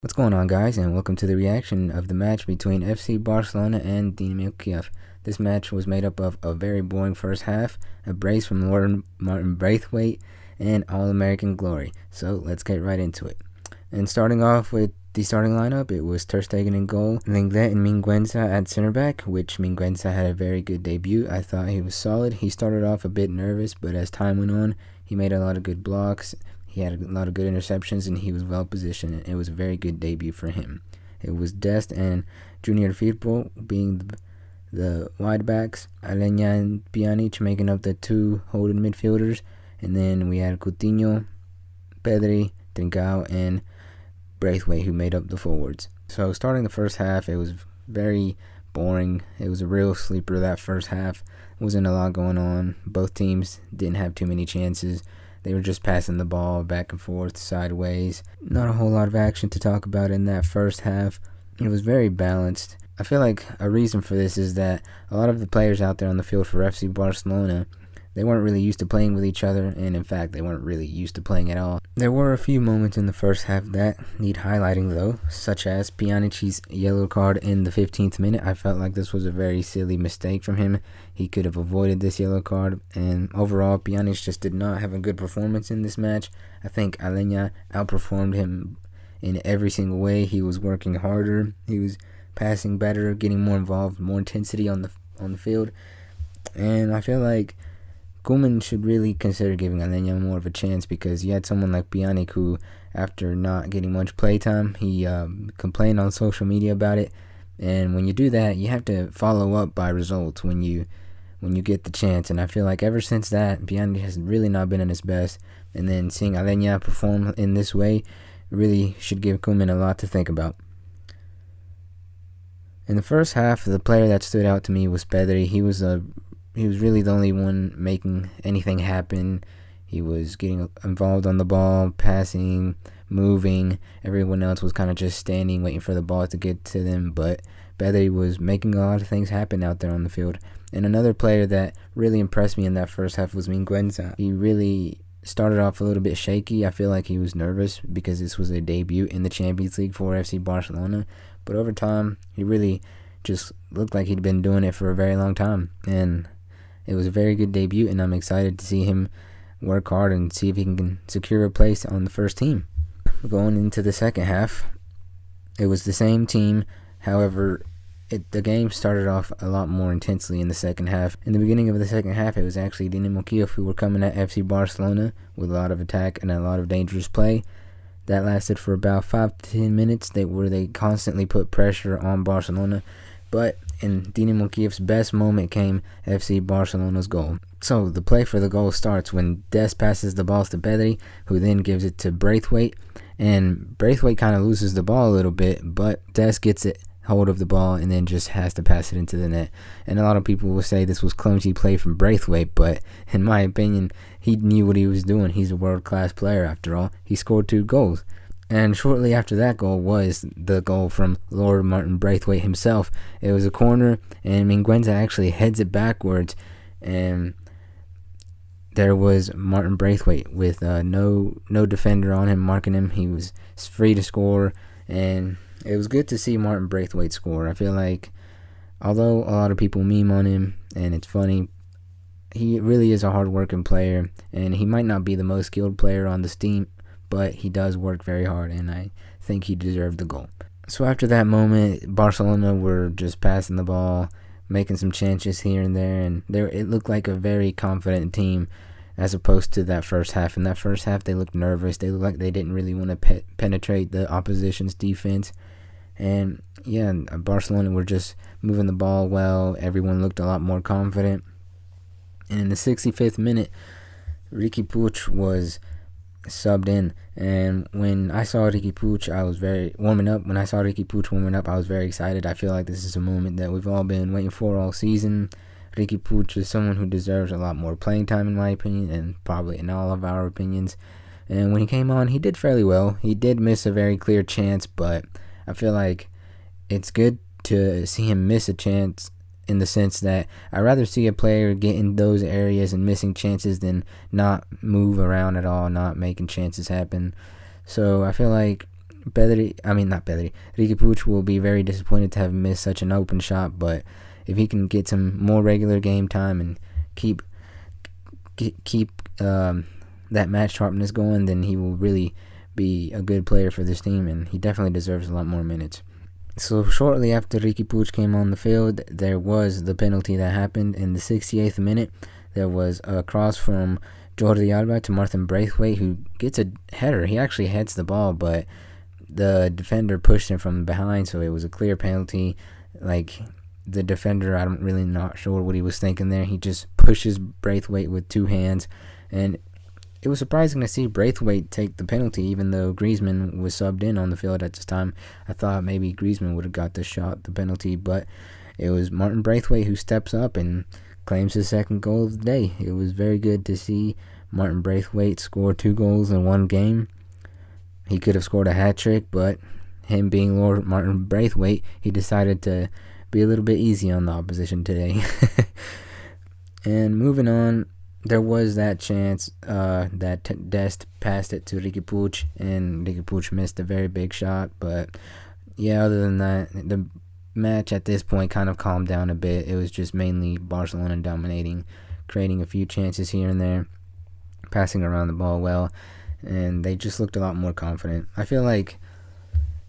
What's going on, guys, and welcome to the reaction of the match between FC Barcelona and Dynamo Kiev. This match was made up of a very boring first half, a brace from Lord Martin Braithwaite, and All-American glory. So let's get right into it. And starting off with the starting lineup, it was Ter Stegen in goal, Lenglet and Mingueza at center back, which Mingueza had a very good debut. I thought he was solid. He started off a bit nervous, but as time went on, he made a lot of good blocks. He had a lot of good interceptions, and he was well positioned. It was a very good debut for him. It was Dest and Junior Firpo being the wide backs, Alenya and Pjanic making up the two holding midfielders, and then we had Coutinho, Pedri, Trincao, and Braithwaite who made up the forwards. So starting the first half, it was very boring. It was a real sleeper that first half. Wasn't a lot going on. Both teams didn't have too many chances. They were just passing the ball back and forth, sideways. Not a whole lot of action to talk about in that first half. It was very balanced. I feel like a reason for this is that a lot of the players out there on the field for FC Barcelona, they weren't really used to playing with each other, and in fact, they weren't really used to playing at all. There were a few moments in the first half that need highlighting, though, such as Pjanic's yellow card in the 15th minute. I felt like this was a very silly mistake from him. He could have avoided this yellow card, and overall, Pjanic just did not have a good performance in this match. I think Alenya outperformed him in every single way. He was working harder. He was passing better, getting more involved, more intensity on the field, and I feel like Koeman should really consider giving Alenya more of a chance, because you had someone like Pjanic who, after not getting much playtime, he complained on social media about it. And when you do that, you have to follow up by results when you get the chance. And I feel like ever since that, Pjanic has really not been at his best. And then seeing Alenya perform in this way really should give Koeman a lot to think about. In the first half, the player that stood out to me was Pedri. He was really the only one making anything happen. He was getting involved on the ball, passing, moving. Everyone else was kind of just standing, waiting for the ball to get to them. But Pedri was making a lot of things happen out there on the field. And another player that really impressed me in that first half was Mingueza. He really started off a little bit shaky. I feel like he was nervous because this was a debut in the Champions League for FC Barcelona. But over time, he really just looked like he'd been doing it for a very long time. And it was a very good debut, and I'm excited to see him work hard and see if he can secure a place on the first team. Going into the second half, it was the same team. However, the game started off a lot more intensely in the second half. In the beginning of the second half, it was actually Dynamo Kiev who were coming at FC Barcelona with a lot of attack and a lot of dangerous play. That lasted for about 5 to 10 minutes, where they constantly put pressure on Barcelona. But in Dynamo Kiev's best moment came FC Barcelona's goal. So the play for the goal starts when Dest passes the balls to Pedri, who then gives it to Braithwaite. And Braithwaite kind of loses the ball a little bit, but Dest gets hold of the ball and then just has to pass it into the net. And a lot of people will say this was clumsy play from Braithwaite, but in my opinion, he knew what he was doing. He's a world-class player after all. He scored 2 goals. And shortly after that goal was the goal from Lord Martin Braithwaite himself. It was a corner, and Mingueza actually heads it backwards, and there was Martin Braithwaite with no defender on him marking him. He was free to score, and it was good to see Martin Braithwaite score. I feel like, although a lot of people meme on him, and it's funny, he really is a hard-working player, and he might not be the most skilled player on the team, but he does work very hard, and I think he deserved the goal. So after that moment, Barcelona were just passing the ball, making some chances here and there, and it looked like a very confident team as opposed to that first half. In that first half, they looked nervous. They looked like they didn't really want to penetrate the opposition's defense. And yeah, Barcelona were just moving the ball well. Everyone looked a lot more confident. And in the 65th minute, Riqui Puig was subbed in, and when I saw Riqui Puig, I was very warming up. When I saw Riqui Puig warming up, I was very excited. I feel like this is a moment that we've all been waiting for all season. Riqui Puig is someone who deserves a lot more playing time, in my opinion, and probably in all of our opinions. And when he came on, he did fairly well. He did miss a very clear chance, but I feel like it's good to see him miss a chance, in the sense that I'd rather see a player get in those areas and missing chances than not move around at all, not making chances happen. So I feel like Riqui Puig will be very disappointed to have missed such an open shot, but if he can get some more regular game time and keep that match sharpness going, then he will really be a good player for this team, and he definitely deserves a lot more minutes. So shortly after Riqui Puig came on the field, there was the penalty that happened in the 68th minute. There was a cross from Jordi Alba to Martin Braithwaite, who gets a header. He actually heads the ball, but the defender pushed him from behind, so it was a clear penalty. Like, the defender, I'm really not sure what he was thinking there. He just pushes Braithwaite with two hands, and it was surprising to see Braithwaite take the penalty, even though Griezmann was subbed in on the field at this time. I thought maybe Griezmann would have got the penalty, but it was Martin Braithwaite who steps up and claims his second goal of the day. It was very good to see Martin Braithwaite score 2 goals in one game. He could have scored a hat-trick, but him being Lord Martin Braithwaite, he decided to be a little bit easy on the opposition today. And moving on, there was that chance that Dest passed it to Riqui Puig, and Riqui Puig missed a very big shot. But yeah, other than that, the match at this point kind of calmed down a bit. It was just mainly Barcelona dominating, creating a few chances here and there, passing around the ball well, and they just looked a lot more confident. I feel like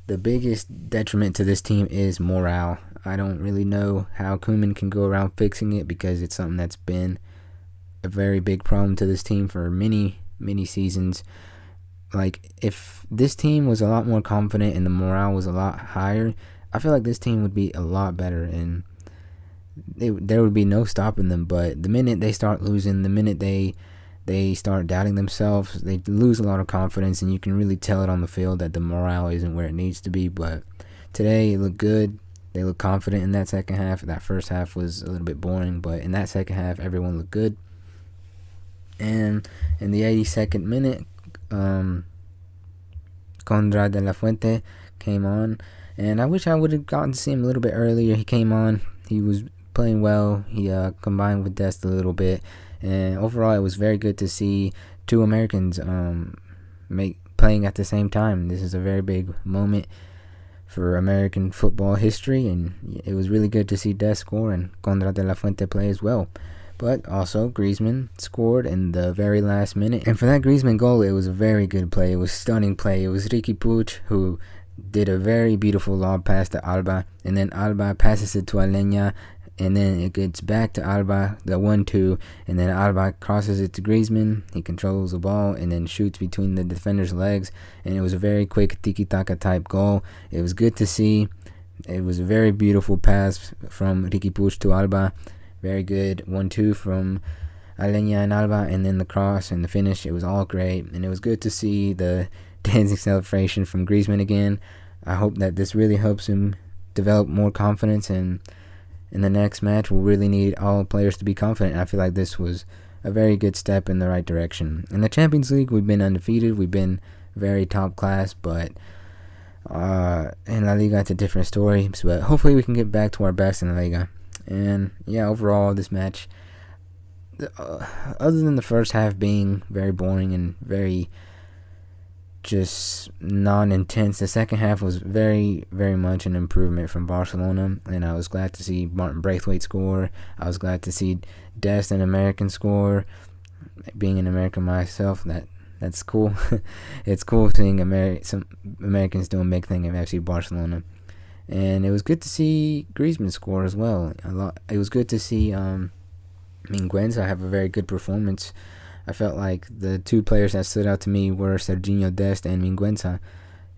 the biggest detriment to this team is morale. I don't really know how Koeman can go around fixing it, because it's something that's been a very big problem to this team for many seasons. Like, if this team was a lot more confident and the morale was a lot higher, I feel like this team would be a lot better, and there would be no stopping them. But the minute they start losing, the minute they start doubting themselves, they lose a lot of confidence, and you can really tell it on the field that the morale isn't where it needs to be. But today it looked good. They looked confident in that second half. That first half was a little bit boring, but in that second half, everyone looked good. And in the 82nd minute, Conrad de la Fuente came on, and I wish I would have gotten to see him a little bit earlier. He came on, he was playing well, he combined with Dest a little bit, and overall it was very good to see two Americans playing at the same time. This is a very big moment for American football history, and it was really good to see Dest score and Conrad de la Fuente play as well. But also, Griezmann scored in the very last minute. And for that Griezmann goal, it was a very good play. It was a stunning play. It was Riqui Puig who did a very beautiful lob pass to Alba. And then Alba passes it to Alenya. And then it gets back to Alba, the 1-2. And then Alba crosses it to Griezmann. He controls the ball and then shoots between the defender's legs. And it was a very quick tiki-taka type goal. It was good to see. It was a very beautiful pass from Riqui Puig to Alba. Very good 1-2 from Alenya and Alba, and then the cross and the finish. It was all great, and it was good to see the dancing celebration from Griezmann again. I hope that this really helps him develop more confidence, and in the next match, we'll really need all players to be confident. I feel like this was a very good step in the right direction. In the Champions League, we've been undefeated. We've been very top class, but in La Liga, it's a different story. But hopefully we can get back to our best in La Liga. And yeah, overall, this match, other than the first half being very boring and very just non-intense, the second half was very, very much an improvement from Barcelona. And I was glad to see Martin Braithwaite score. I was glad to see Dest, an American, score. Being an American myself, that's cool. It's cool seeing some Americans doing big thing in FC Barcelona. And it was good to see Griezmann score as well. It was good to see Mingueza have a very good performance. I felt like the two players that stood out to me were Serginho Dest and Mingueza.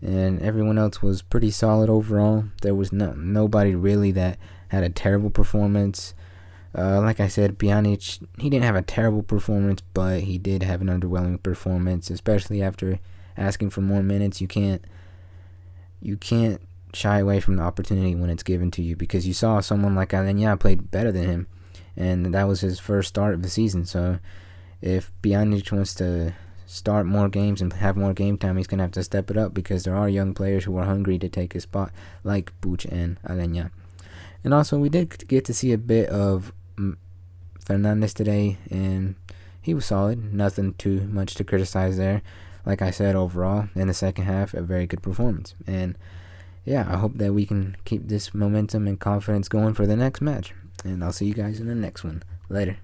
And everyone else was pretty solid overall. There was nobody really that had a terrible performance. Like I said, Pjanic, he didn't have a terrible performance, but he did have an underwhelming performance, especially after asking for more minutes. You can't shy away from the opportunity when it's given to you, because you saw someone like Alenya played better than him, and that was his first start of the season. So if Pjanic wants to start more games and have more game time, he's going to have to step it up, because there are young players who are hungry to take his spot, like Puig and Alenya. And also, we did get to see a bit of Fernandes today, and he was solid. Nothing too much to criticize there. like I said, overall, in the second half, a very good performance. And yeah, I hope that we can keep this momentum and confidence going for the next match. And I'll see you guys in the next one. Later.